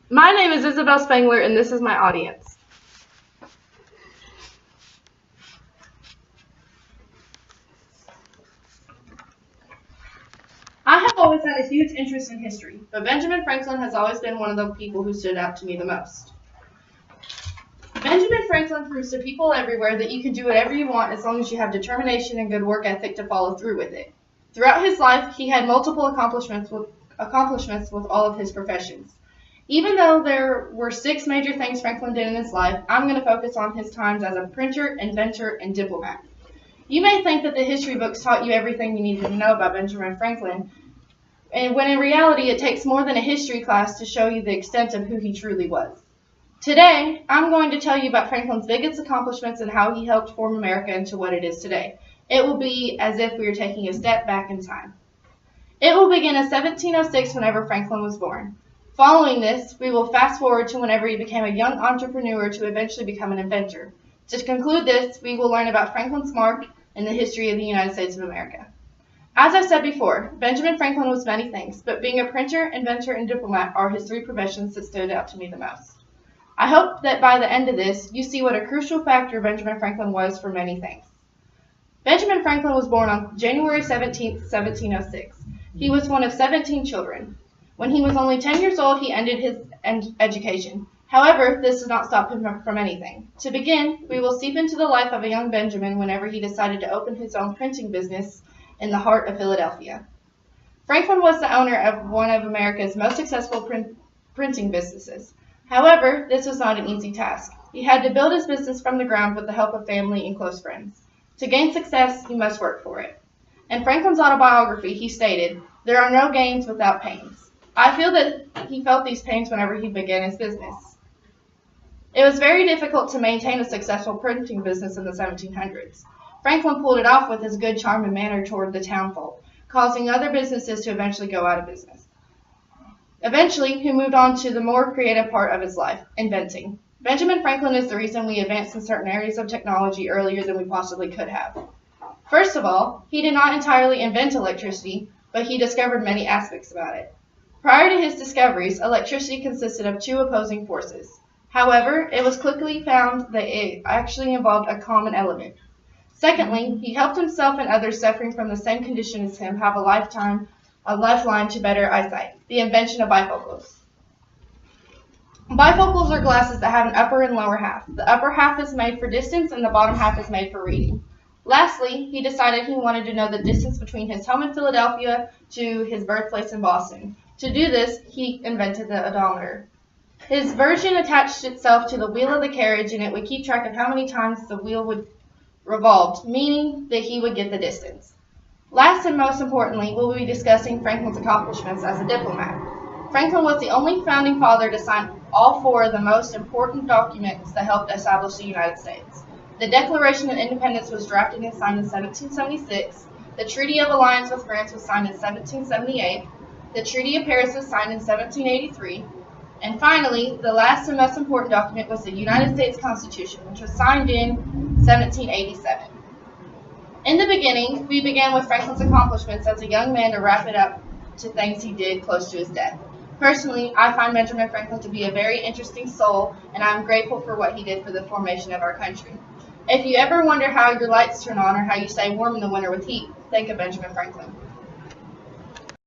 My name is Isabel Spangler, and this is my audience. I have always had a huge interest in history, but Benjamin Franklin has always been one of the people who stood out to me the most. Benjamin Franklin proves to people everywhere that you can do whatever you want as long as you have determination and good work ethic to follow through with it. Throughout his life, he had multiple accomplishments with all of his professions. Even though there were 6 major things Franklin did in his life, I'm going to focus on his times as a printer, inventor, and diplomat. You may think that the history books taught you everything you needed to know about Benjamin Franklin, and when in reality it takes more than a history class to show you the extent of who he truly was. Today, I'm going to tell you about Franklin's biggest accomplishments and how he helped form America into what it is today. It will be as if we were taking a step back in time. It will begin in 1706 whenever Franklin was born. Following this, we will fast forward to whenever he became a young entrepreneur to eventually become an inventor. To conclude this, we will learn about Franklin's mark in the history of the United States of America. As I said before, Benjamin Franklin was many things, but being a printer, inventor, and diplomat are his 3 professions that stood out to me the most. I hope that by the end of this, you see what a crucial factor Benjamin Franklin was for many things. Benjamin Franklin was born on January 17, 1706. He was one of 17 children. When he was only 10 years old, he ended his education. However, this did not stop him from anything. To begin, we will seep into the life of a young Benjamin whenever he decided to open his own printing business in the heart of Philadelphia. Franklin was the owner of one of America's most successful printing businesses. However, this was not an easy task. He had to build his business from the ground with the help of family and close friends. To gain success, you must work for it. In Franklin's autobiography, he stated, "There are no gains without pains." I feel that he felt these pains whenever he began his business. It was very difficult to maintain a successful printing business in the 1700s. Franklin pulled it off with his good charm and manner toward the townfolk, causing other businesses to eventually go out of business. Eventually, he moved on to the more creative part of his life, inventing. Benjamin Franklin is the reason we advanced in certain areas of technology earlier than we possibly could have. First of all, he did not entirely invent electricity, but he discovered many aspects about it. Prior to his discoveries, electricity consisted of 2 opposing forces. However, it was quickly found that it actually involved a common element. Secondly, he helped himself and others suffering from the same condition as him have a lifeline to better eyesight, the invention of bifocals. Bifocals are glasses that have an upper and lower half. The upper half is made for distance and the bottom half is made for reading. Lastly, he decided he wanted to know the distance between his home in Philadelphia to his birthplace in Boston. To do this, he invented the odometer. His version attached itself to the wheel of the carriage, and it would keep track of how many times the wheel would revolve, meaning that he would get the distance. Last and most importantly, we'll be discussing Franklin's accomplishments as a diplomat. Franklin was the only founding father to sign all 4 of the most important documents that helped establish the United States. The Declaration of Independence was drafted and signed in 1776. The Treaty of Alliance with France was signed in 1778. The Treaty of Paris was signed in 1783. And finally, the last and most important document was the United States Constitution, which was signed in 1787. In the beginning, we began with Franklin's accomplishments as a young man to wrap it up to things he did close to his death. Personally, I find Benjamin Franklin to be a very interesting soul, and I'm grateful for what he did for the formation of our country. If you ever wonder how your lights turn on or how you stay warm in the winter with heat, think of Benjamin Franklin.